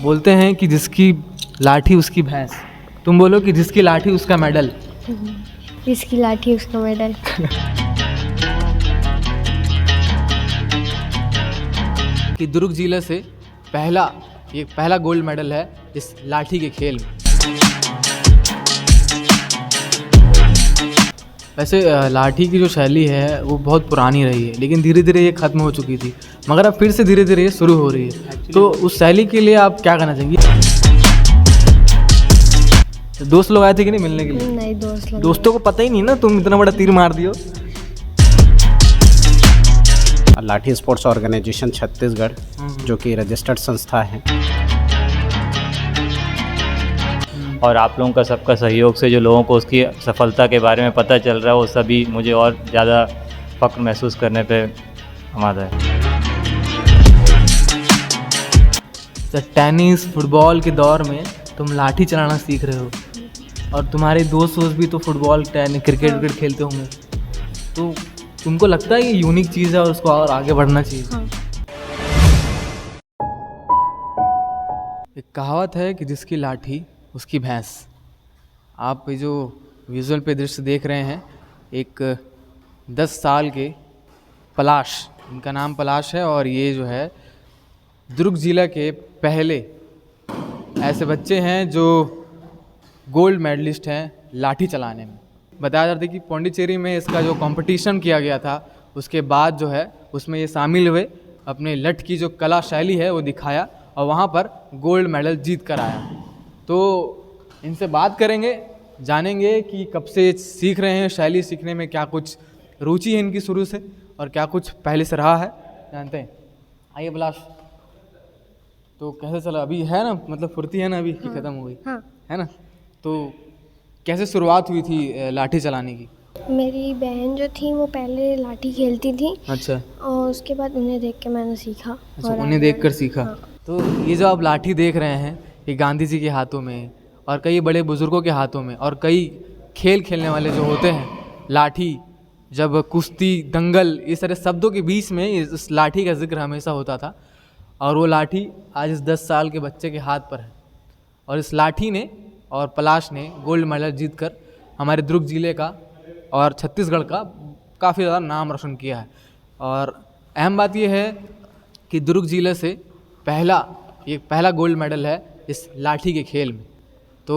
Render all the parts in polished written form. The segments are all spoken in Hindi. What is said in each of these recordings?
बोलते हैं कि जिसकी लाठी उसकी भैंस, तुम बोलो कि जिसकी लाठी उसका मेडल। जिसकी लाठी उसका मेडल। कि दुर्ग जिले से पहला गोल्ड मेडल है इस लाठी के खेल में। वैसे लाठी की जो शैली है वो बहुत पुरानी रही है, लेकिन धीरे धीरे ये ख़त्म हो चुकी थी, मगर अब फिर से धीरे धीरे ये शुरू हो रही है। तो उस शैली के लिए आप क्या करना चाहेंगे? तो दोस्त लोग आए थे कि नहीं मिलने के लिए? नहीं, दोस्तों को पता ही नहीं ना तुम इतना बड़ा तीर मार दियो। लाठी स्पोर्ट्स ऑर्गेनाइजेशन छत्तीसगढ़ जो कि रजिस्टर्ड संस्था है, और आप लोगों का सबका सहयोग से जो लोगों को उसकी सफलता के बारे में पता चल रहा है, वो सभी मुझे और ज़्यादा फ़ख्र महसूस करने पे हमारा है। तो टेनिस फुटबॉल के दौर में तुम लाठी चलाना सीख रहे हो, और तुम्हारे दोस्त भी तो फुटबॉल क्रिकेट खेलते होंगे, तो तुमको लगता है ये यूनिक चीज़ है और उसको और आगे बढ़ना चाहिए? हाँ। एक कहावत है कि जिसकी लाठी उसकी भैंस। आप ये जो विजुअल पे दृश्य देख रहे हैं, एक 10 साल के पलाश, इनका नाम पलाश है, और ये जो है दुर्ग जिला के पहले ऐसे बच्चे हैं जो गोल्ड मेडलिस्ट हैं लाठी चलाने में। बताया जाता है कि पौंडीचेरी में इसका जो कंपटीशन किया गया था, उसके बाद जो है उसमें ये शामिल हुए, अपने लठ की जो कला शैली है वो दिखाया और वहाँ पर गोल्ड मेडल जीत कर आया। तो इनसे बात करेंगे, जानेंगे कि कब से सीख रहे हैं, शैली सीखने में क्या कुछ रुचि है इनकी शुरू से और क्या कुछ पहले से रहा है, जानते हैं। आइए पलाश, तो कैसे चला अभी, है ना, मतलब फुर्ती है ना अभी कि ख़त्म हो गई? हाँ। है ना। तो कैसे शुरुआत हुई थी लाठी चलाने की? मेरी बहन जो थी वो पहले लाठी खेलती थी। अच्छा। और उसके बाद उन्हें देख के मैंने सीखा। अच्छा, उन्हें देखकर सीखा। हाँ। तो ये जो आप लाठी देख रहे हैं, ये गांधी जी के हाथों में और कई बड़े बुजुर्गों के हाथों में, और कई खेल खेलने वाले जो होते हैं, लाठी, जब कुश्ती, दंगल, इस तरह शब्दों के बीच में इस लाठी का जिक्र हमेशा होता था। और वो लाठी आज इस 10 साल के बच्चे के हाथ पर है, और इस लाठी ने और पलाश ने गोल्ड मेडल जीतकर हमारे दुर्ग जिले का और छत्तीसगढ़ का काफ़ी ज़्यादा नाम रोशन किया है। और अहम बात यह है कि दुर्ग जिले से पहला गोल्ड मेडल है इस लाठी के खेल में। तो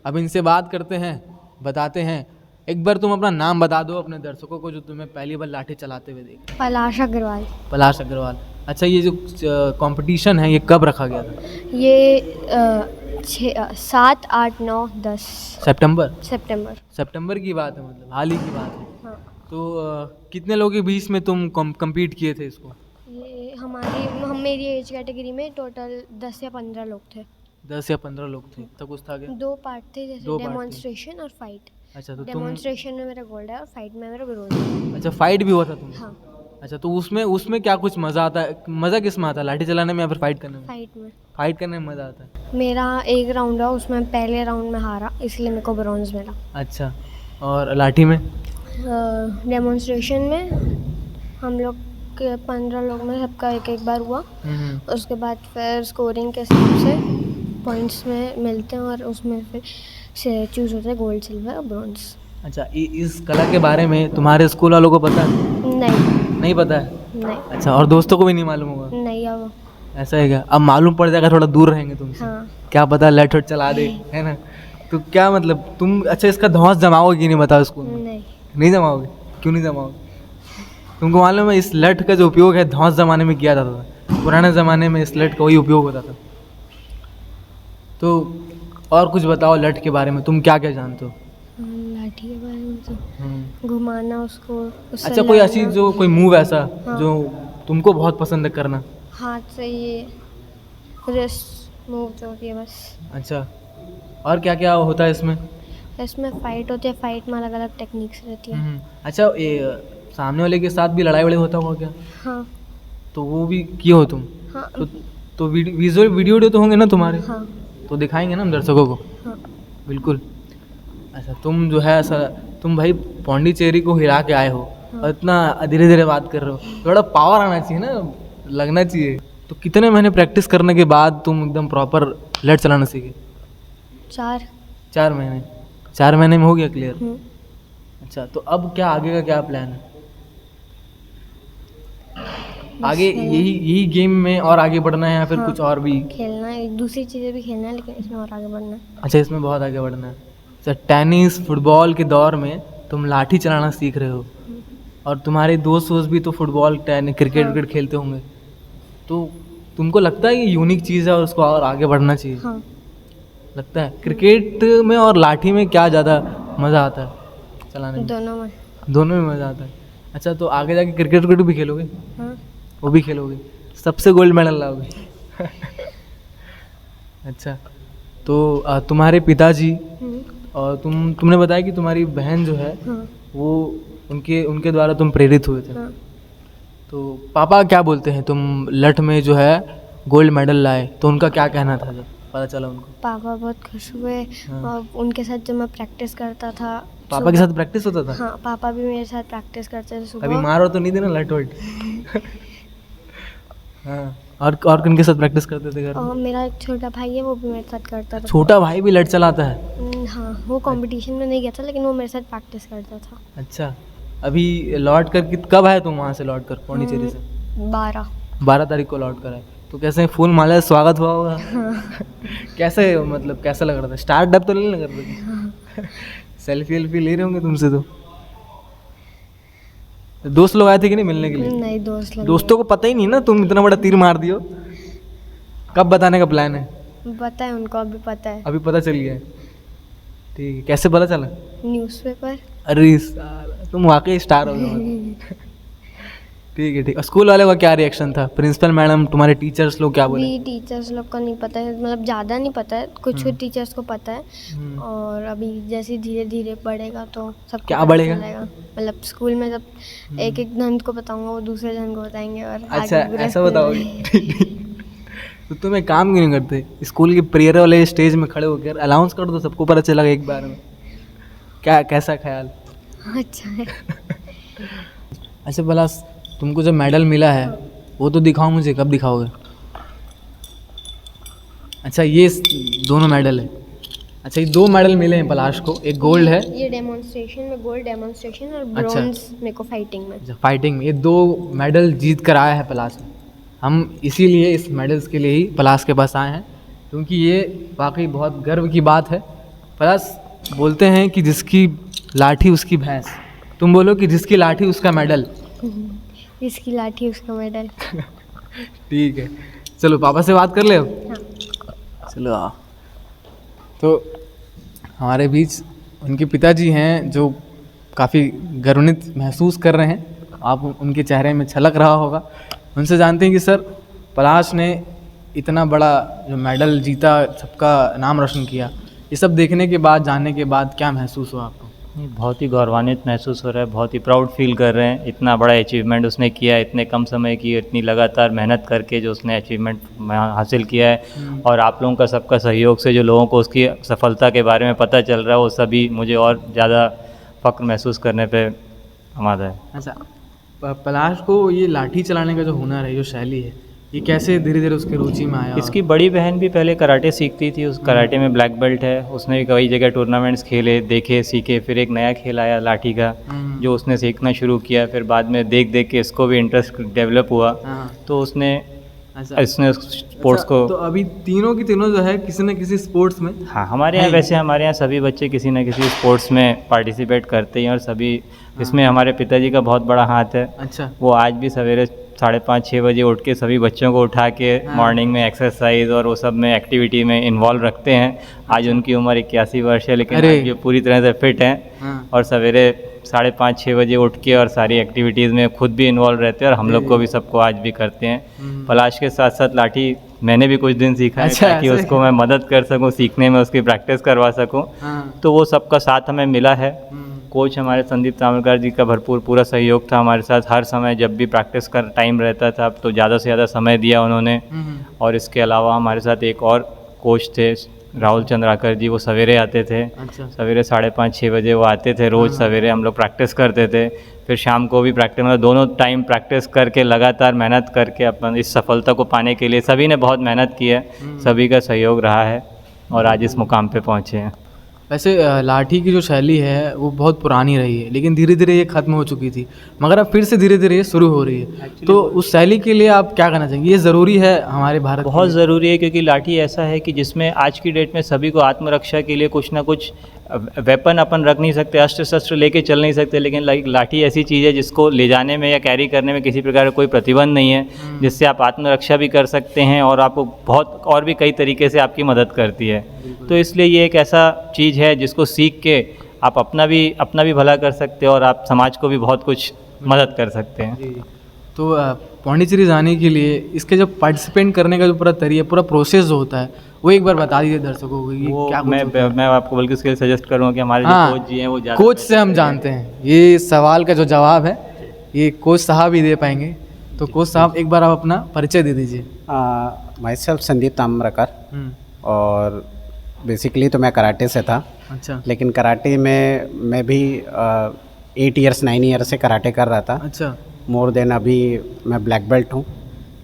अब इनसे बात करते हैं, बताते हैं। एक बार तुम अपना नाम बता दो अपने दर्शकों को जो तुम्हें पहली बार लाठी चलाते हुए देखे। पलाश अग्रवाल। पलाश अग्रवाल। अच्छा, ये जो कंपटीशन है ये कब रखा गया था? ये 7, 8, 9, 10 सितंबर की बात है, मतलब हाल ही की बात है। हाँ। तो कितने लोगों के बीच में तुम कम्पीट किए थे इसको? ये मेरी एज कैटेगरी में टोटल 10 या 15 लोग थे। 10 या 15 लोग थे, तो कुछ था क्या? 2 पार्ट थे, जैसे दो पार्ट थे। डेमोन्स्ट्रेशन और फाइट। अच्छा, तो तुम, डेमोन्स्ट्रेशन में मेरा गोल्ड है और फाइट में मेरा ब्रोंज है। अच्छा, फाइट भी हुआ था तुम? हाँ। अच्छा, तो उसमें क्या कुछ मज़ा आता है? मज़ा किस में आता है, लाठी चलाने में या फिर फाइट करने में? फाइट करने में मज़ा आता है। मेरा एक राउंड है, उसमें पहले राउंड में हारा, इसलिए मेरे को ब्रोंज मिला। अच्छा, और लाठी में? डेमोन्स्ट्रेशन में हम लोग के 15 लोग में सबका एक बार हुआ। उसके बाद फिर स्कोरिंग के हिसाब से पॉइंट्स में मिलते हैं और उसमें फिर से चूज़ होता है गोल्ड, सिल्वर और ब्रोंज। अच्छा, इस कला के बारे में तुम्हारे स्कूल वालों को पता है? नहीं पता है? नहीं। अच्छा, और दोस्तों को भी नहीं मालूम होगा? नहीं। अब ऐसा है क्या? अब मालूम पड़ जाएगा, थोड़ा दूर रहेंगे तुमसे। हाँ। क्या पता लठ वठ चला दे, है ना। तो क्या मतलब तुम, अच्छा, इसका धौंस जमाओगे कि नहीं, बताओ स्कूल में? नहीं जमाओगे? क्यों नहीं जमाओगे? तुमको मालूम है इस लठ का जो उपयोग है धौंस जमाने में किया जाता था, पुराने ज़माने में इस लठ का वही उपयोग होता था। तो और कुछ बताओ लठ के बारे में, तुम क्या क्या जानते हो? लाठी के बारे में तो घुमाना उसको, उससे अच्छा, कोई ऐसी जो कोई मूव ऐसा हाँ। जो तुमको बहुत पसंद है करना? हाथ से ये रिस्ट मूव जो होती है बस। अच्छा, और क्या क्या होता है इसमें? इसमें फाइट होती है, फाइट में अलग अलग टेक्निक्स रहती है। अच्छा, ये सामने वाले के साथ भी लड़ाई वड़ाई होता होगा क्या? हाँ। तो वो भी किए हो तुम? हाँ। तो वीडियो तो होंगे ना तुम्हारे? हाँ। तो दिखाएंगे ना हम दर्शकों को। हाँ। बिल्कुल। अच्छा, तुम जो है ऐसा, तुम भाई पौंडीचेरी को हिला के आए हो। हाँ। और इतना धीरे धीरे बात कर रहे हो, थोड़ा पावर आना चाहिए ना, लगना चाहिए। तो कितने महीने प्रैक्टिस करने के बाद तुम एकदम प्रॉपर लठ चलाना सीखे? 4। 4 महीने? 4 महीने में हो गया क्लियर? हम्म। अच्छा, तो अब क्या आगे का क्या प्लान है? आगे यही गेम में और आगे बढ़ना है या फिर हाँ। कुछ और भी? खेलना है, दूसरी चीज़ें भी खेलना है, लेकिन इसमें और आगे बढ़ना है। अच्छा, इसमें बहुत आगे बढ़ना है। अच्छा, टेनिस फुटबॉल के दौर में तुम लाठी चलाना सीख रहे हो और तुम्हारे दोस्त वोस्त भी तो फुटबॉल टेनिस क्रिकेट हाँ। विकेट खेलते होंगे, तो तुमको लगता है ये यूनिक चीज़ है और उसको और आगे बढ़ना चाहिए? हाँ। लगता है क्रिकेट में और लाठी में क्या ज़्यादा मज़ा आता है चलाने में? दोनों में। दोनों में मज़ा आता है। अच्छा, तो आगे जाके क्रिकेट विकेट भी खेलोगे? हाँ। वो भी खेलोगे? सबसे गोल्ड मेडल लाओगे? अच्छा, तो तुम्हारे पिताजी और तुमने बताया कि तुम्हारी बहन जो है हाँ। वो उनके द्वारा तुम प्रेरित हुए थे। हाँ। तो पापा क्या बोलते हैं तुम लठ में जो है गोल्ड मेडल लाए, तो उनका क्या कहना था जब पता चला उनको? पापा बहुत खुश हुए और उनके साथ जब मैं प्रैक्टिस करता था। पापा के साथ प्रैक्टिस होता था? हाँ, पापा भी मेरे साथ प्रैक्टिस करते थे सुबह। कभी मारो तो नहीं देना लठ वठ? हाँ, और किनके साथ प्रैक्टिस करते थे घर में? और मेरा एक छोटा भाई है, वो भी मेरे साथ करता था। छोटा भाई भी लठ चलाता है? हाँ, वो कंपटीशन में नहीं गया था, लेकिन वो मेरे साथ प्रैक्टिस करता था। अच्छा, अभी लौट कर कब आए तुम वहाँ से लौट कर पौंडीचेरी से? 12 तारीख को लौट कर आए। तो कैसे फूल माला से स्वागत हुआ होगा? कैसे, मतलब कैसा लग रहा था? स्टार्ट अप तो नहीं लग रहा था? सेल्फी वेल्फी ले रहे होंगे तुमसे तो? दोस्त लोग आए थे कि नहीं मिलने के लिए? नहीं, दोस्तों को पता ही नहीं ना तुम इतना बड़ा तीर मार दियो? कब बताने का प्लान है? पता है उनको, अभी पता है। अभी पता चल गया है? ठीक है, कैसे पता चला? न्यूज़पेपर। अरे साला, तुम वाकई स्टार हो गए। ठीक है, ठीक है। स्कूल वाले का क्या रिएक्शन था? प्रिंसिपल मैडम, तुम्हारे टीचर्स लोग क्या बोले? अभी टीचर्स लोग को नहीं पता है, मतलब ज़्यादा नहीं पता है, कुछ टीचर्स को पता है। और अभी जैसे धीरे धीरे बढ़ेगा तो सब क्या बढ़ेगा? मतलब स्कूल में जब एक एक जन को बताऊंगा, वो दूसरे जन को बताएंगे और अच्छा, आगे पूरे ऐसा स्कूल बताओगे? तो तुम एक काम क्यों नहीं करते, स्कूल के प्रेयर वाले स्टेज में खड़े होकर अनाउंस कर दो, सबको पता चला एक बार में? क्या, कैसा ख्याल? में। अच्छा है। अच्छा, भला तुमको जब मेडल मिला है वो तो दिखाओ मुझे, कब दिखाओगे? अच्छा, ये दोनों मेडल है? अच्छा, ये 2 मेडल मिले हैं पलाश को, एक गोल्ड है। ये डेमोन्स्ट्रेशन में गोल्ड डेमोन्स्ट्रेशन और अच्छा। ब्रॉन्ज मेरे को फाइटिंग में। अच्छा, फाइटिंग में ये 2 मेडल जीत कर आया है पलाश में। हम इसीलिए इस मेडल्स के लिए ही पलाश के पास आए हैं, क्योंकि ये वाकई बहुत गर्व की बात है। पलाश, बोलते हैं कि जिसकी लाठी उसकी भैंस, तुम बोलो कि जिसकी लाठी उसका मेडल। जिसकी लाठी उसका मेडल। ठीक है, चलो पापा से बात कर ले अब। हाँ। चलो आओ। तो हमारे बीच उनके पिताजी हैं जो काफ़ी गर्वित महसूस कर रहे हैं, आप उनके चेहरे में छलक रहा होगा। उनसे जानते हैं कि सर, पलाश ने इतना बड़ा जो मेडल जीता, सबका नाम रोशन किया, ये सब देखने के बाद, जानने के बाद क्या महसूस हुआ आपको? बहुत ही गौरवान्वित महसूस हो रहा है, बहुत ही प्राउड फील कर रहे हैं। इतना बड़ा अचीवमेंट उसने किया है, इतने कम समय की, इतनी लगातार मेहनत करके जो उसने अचीवमेंट हासिल किया है। और आप लोगों का सबका सहयोग से जो लोगों को उसकी सफलता के बारे में पता चल रहा है, वो सभी मुझे और ज़्यादा फ़ख्र महसूस करने पे आमादा है। अच्छा, पलाश को ये लाठी चलाने का जो हुनर है, जो शैली है, ये कैसे धीरे धीरे उसकी रुचि में आया? इसकी बड़ी बहन भी पहले कराटे सीखती थी, उस कराटे में ब्लैक बेल्ट है, उसने भी कई जगह टूर्नामेंट्स खेले, देखे, सीखे। फिर एक नया खेल आया लाठी का, जो उसने सीखना शुरू किया। फिर बाद में देख देख के इसको भी इंटरेस्ट डेवलप हुआ, तो उसने इसने स्पोर्ट्स को। तो अभी तीनों की तीनों जो है किसी न किसी स्पोर्ट्स में। हाँ, हमारे यहाँ वैसे हमारे यहाँ सभी बच्चे किसी न किसी स्पोर्ट्स में पार्टिसिपेट करते हैं और सभी इसमें हमारे पिताजी का बहुत बड़ा हाथ है। अच्छा, वो आज भी सवेरे 5:30-6 बजे उठ के सभी बच्चों को उठा के मॉर्निंग में एक्सरसाइज और वो सब में एक्टिविटी में इन्वॉल्व रखते हैं। आज उनकी उम्र 81 वर्ष है, लेकिन आज ये पूरी तरह से फिट हैं और सवेरे 5:30-6 बजे उठ के और सारी एक्टिविटीज़ में खुद भी इन्वॉल्व रहते हैं और हम लोग को भी सबको आज भी करते हैं। पलाश के साथ साथ लाठी मैंने भी कुछ दिन सीखा है, ताकि उसको मैं मदद कर सकूं, सीखने में उसकी प्रैक्टिस करवा सकूं। तो वो सबका साथ हमें मिला है। कोच हमारे संदीप तावलकर जी का भरपूर पूरा सहयोग था हमारे साथ, हर समय जब भी प्रैक्टिस का टाइम रहता था तो ज़्यादा से ज़्यादा समय दिया उन्होंने। और इसके अलावा हमारे साथ एक और कोच थे, राहुल चंद्राकर जी, वो सवेरे आते थे। अच्छा। सवेरे 5:30-6 बजे वो आते थे रोज़ सवेरे, हम लोग प्रैक्टिस करते थे। फिर शाम को भी प्रैक्टिस, मतलब दोनों टाइम प्रैक्टिस करके लगातार मेहनत करके अपन इस सफलता को पाने के लिए सभी ने बहुत मेहनत की है, सभी का सहयोग रहा है और आज इस मुकाम पे पहुँचे हैं। वैसे लाठी की जो शैली है वो बहुत पुरानी रही है, लेकिन धीरे धीरे ये ख़त्म हो चुकी थी, मगर अब फिर से धीरे धीरे ये शुरू हो रही है। तो उस शैली के लिए आप क्या कहना चाहेंगे? ये ज़रूरी है हमारे भारत के बहुत लिए? ज़रूरी है, क्योंकि लाठी ऐसा है कि जिसमें आज की डेट में सभी को आत्मरक्षा के लिए कुछ ना कुछ वेपन अपन रख नहीं सकते, अस्त्र शस्त्र लेके चल नहीं सकते, लेकिन लाठी ऐसी चीज़ है जिसको ले जाने में या कैरी करने में किसी प्रकार का कोई प्रतिबंध नहीं है, जिससे आप आत्मरक्षा भी कर सकते हैं और आपको बहुत और भी कई तरीके से आपकी मदद करती है। तो इसलिए ये एक ऐसा चीज़ है जिसको सीख के आप अपना भी भला कर सकते हो और आप समाज को भी बहुत कुछ मदद कर सकते हैं। जी। तो पौंडीचेरी जाने के लिए इसके जो पार्टिसिपेंट करने का जो पूरा तरीका, पूरा प्रोसेस जो होता है, वो एक बार बता दीजिए दर्शकों को। ये वो क्या मैं आपको बल्कि उसके लिए सजेस्ट करूँगा कि हमारे जो कोच जी हैं वो ज़्यादा कोच से हम जानते हैं ये सवाल का जो जवाब है, ये कोच साहब ही दे पाएंगे। तो कोच साहब एक बार आप अपना परिचय दे दीजिए। माई सेल्फ संदीप ताम्रकर, और बेसिकली तो मैं कराटे से था। अच्छा लेकिन कराटे में मैं भी 8 ईयर्स 9 ईयर से कराटे कर रहा था। अच्छा। मोर देन अभी मैं ब्लैक बेल्ट हूँ,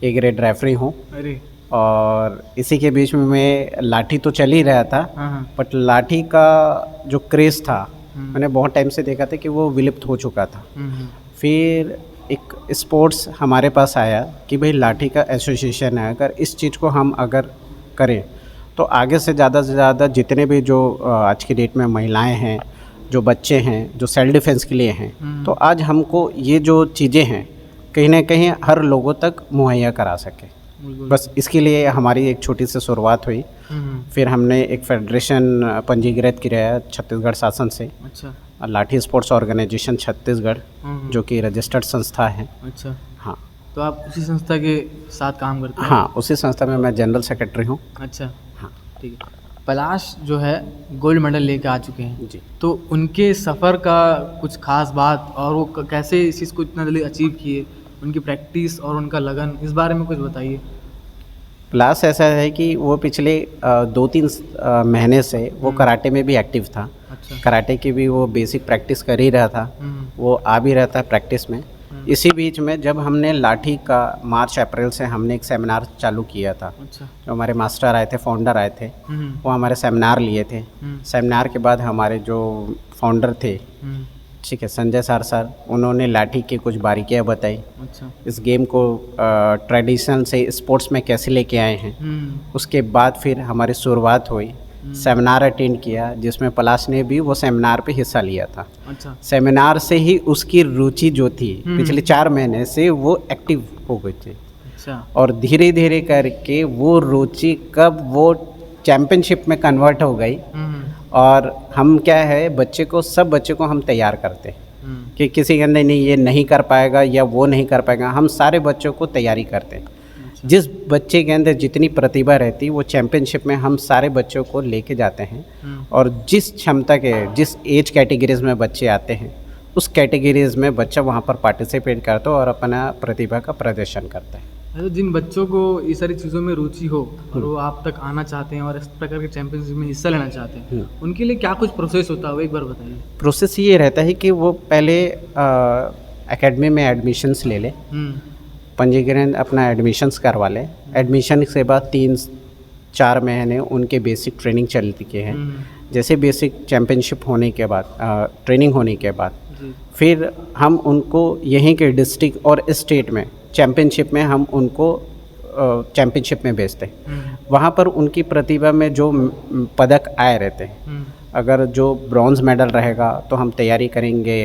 ए ग्रेड रेफरी हूँ, अरे और इसी के बीच में मैं लाठी तो चल ही रहा था, हाँ। बट लाठी का जो क्रेज़ था मैंने बहुत टाइम से देखा था कि वो विलुप्त हो चुका था। फिर एक स्पोर्ट्स हमारे पास आया कि भाई लाठी का एसोसिएशन है, अगर इस चीज़ को हम अगर करें तो आगे से ज़्यादा जितने भी जो आज की डेट में महिलाएं हैं, जो बच्चे हैं, जो सेल्फ डिफेंस के लिए हैं, तो आज हमको ये जो चीज़ें हैं कहीं ना कहीं हर लोगों तक मुहैया करा सके। बस इसके लिए हमारी एक छोटी सी शुरुआत हुई। फिर हमने एक फेडरेशन पंजीकृत किया छत्तीसगढ़ शासन से। अच्छा। लाठी स्पोर्ट्स ऑर्गेनाइजेशन छत्तीसगढ़, जो कि रजिस्टर्ड संस्था है। अच्छा। हाँ। तो आप उसी संस्था के साथ काम करते हैं? हाँ, उसी संस्था में मैं जनरल सेक्रेटरी हूँ। अच्छा। हाँ। ठीक है। पलाश जो है गोल्ड मेडल लेके आ चुके हैं जी। तो उनके सफ़र का कुछ खास बात, और वो कैसे इस चीज़ को इतना जल्दी अचीव किए, उनकी प्रैक्टिस और उनका लगन, इस बारे में कुछ बताइए। प्लस ऐसा है कि वो पिछले 2-3 महीने से वो कराटे में भी एक्टिव था। अच्छा। कराटे की भी वो बेसिक प्रैक्टिस कर ही रहा था, वो आ भी रहा था प्रैक्टिस में। इसी बीच में जब हमने लाठी का मार्च अप्रैल से हमने एक सेमिनार चालू किया था। अच्छा। जो हमारे मास्टर आए थे, फाउंडर आए थे, वो हमारे सेमिनार लिए थे। सेमिनार के बाद हमारे जो फाउंडर थे, ठीक है, संजय सर, उन्होंने लाठी की कुछ बारीकियाँ बताई। अच्छा। इस गेम को ट्रेडिशन से स्पोर्ट्स में कैसे लेके आए हैं। उसके बाद फिर हमारी शुरुआत हुई, सेमिनार अटेंड किया, जिसमें पलाश ने भी वो सेमिनार पे हिस्सा लिया था। अच्छा। सेमिनार से ही उसकी रुचि जो थी पिछले 4 महीने से वो एक्टिव हो गई थी। अच्छा। और धीरे धीरे करके वो रुचि कब वो चैम्पियनशिप में कन्वर्ट हो गई। और हम क्या है, सब बच्चे को हम तैयार करते हैं कि किसी के अंदर नहीं ये नहीं कर पाएगा या वो नहीं कर पाएगा, हम सारे बच्चों को तैयारी करते हैं। अच्छा। जिस बच्चे के अंदर जितनी प्रतिभा रहती वो चैम्पियनशिप में हम सारे बच्चों को लेके जाते हैं। और जिस क्षमता के, जिस एज कैटेगरीज में बच्चे आते हैं, उस कैटेगरीज में बच्चा वहाँ पर पार्टिसिपेट करता है और अपना प्रतिभा का प्रदर्शन करता है। तो जिन बच्चों को ये सारी चीज़ों में रुचि हो और वो आप तक आना चाहते हैं और इस प्रकार के चैंपियनशिप में हिस्सा लेना चाहते हैं, उनके लिए क्या कुछ प्रोसेस होता है, वो एक बार बताइए। प्रोसेस ये रहता है कि वो पहले एकेडमी में एडमिशन्स ले ले, पंजीकरण अपना एडमिशन्स करवा ले। एडमिशन के बाद 3-4 महीने उनके बेसिक ट्रेनिंग चलती है। जैसे बेसिक चैम्पियनशिप होने के बाद, ट्रेनिंग होने के बाद, फिर हम उनको यहीं के डिस्ट्रिक्ट और स्टेट में चैम्पियनशिप में हम उनको चैम्पियनशिप में भेजते हैं। वहाँ पर उनकी प्रतिभा में जो पदक आए रहते हैं, अगर जो ब्रॉन्ज मेडल रहेगा तो हम तैयारी करेंगे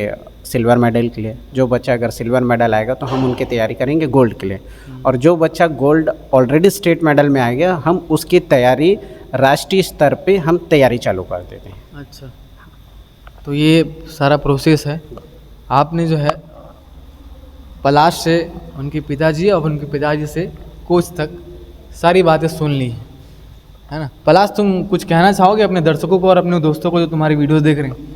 सिल्वर मेडल के लिए। जो बच्चा अगर सिल्वर मेडल आएगा तो हम उनकी तैयारी करेंगे गोल्ड के लिए। और जो बच्चा गोल्ड ऑलरेडी स्टेट मेडल में आ गया, हम उसकी तैयारी राष्ट्रीय स्तर पे हम तैयारी चालू कर देते हैं। अच्छा। तो ये सारा प्रोसेस है। आपने जो है पलाश से उनके पिताजी और उनके पिताजी से कोच तक सारी बातें सुन ली है ना। पलाश, तुम कुछ कहना चाहोगे अपने दर्शकों को और अपने दोस्तों को जो तुम्हारी वीडियोस देख रहे हैं?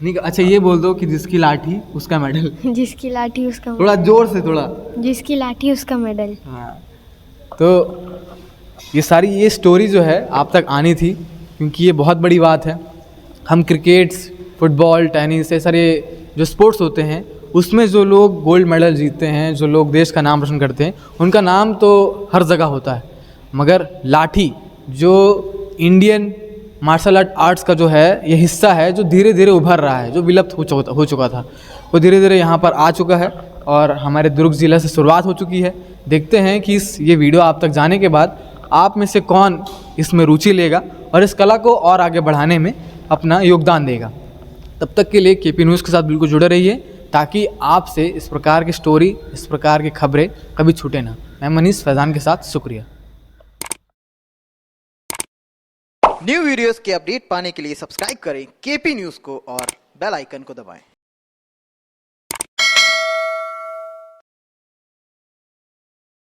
नहीं, अच्छा ये बोल दो कि जिसकी लाठी उसका मेडल। जिसकी लाठी उसका थोड़ा जोर से, थोड़ा। जिसकी लाठी उसका मेडल। हाँ। तो ये सारी ये स्टोरी जो है आप तक आनी थी, क्योंकि ये बहुत बड़ी बात है। हम क्रिकेट्स, फुटबॉल, टेनिस, ये सारे जो स्पोर्ट्स होते हैं उसमें जो लोग गोल्ड मेडल जीतते हैं, जो लोग देश का नाम रोशन करते हैं, उनका नाम तो हर जगह होता है, मगर लाठी जो इंडियन मार्शल आर्ट्स का जो है ये हिस्सा है, जो धीरे धीरे उभर रहा है, जो विलुप्त हो चुका था, वो धीरे धीरे यहाँ पर आ चुका है और हमारे दुर्ग ज़िला से शुरुआत हो चुकी है। देखते हैं कि ये वीडियो आप तक जाने के बाद आप में से कौन इसमें रुचि लेगा और इस कला को और आगे बढ़ाने में अपना योगदान देगा। तब तक के लिए केपी न्यूज़ के साथ बिल्कुल जुड़े रहिए ताकि आपसे इस प्रकार की स्टोरी, इस प्रकार की खबरें कभी छूटे ना। मैं मनीष फैज़ान के साथ, शुक्रिया। न्यू वीडियोस के अपडेट पाने के लिए सब्सक्राइब करें केपी न्यूज़ को और बेल आइकन को दबाएं।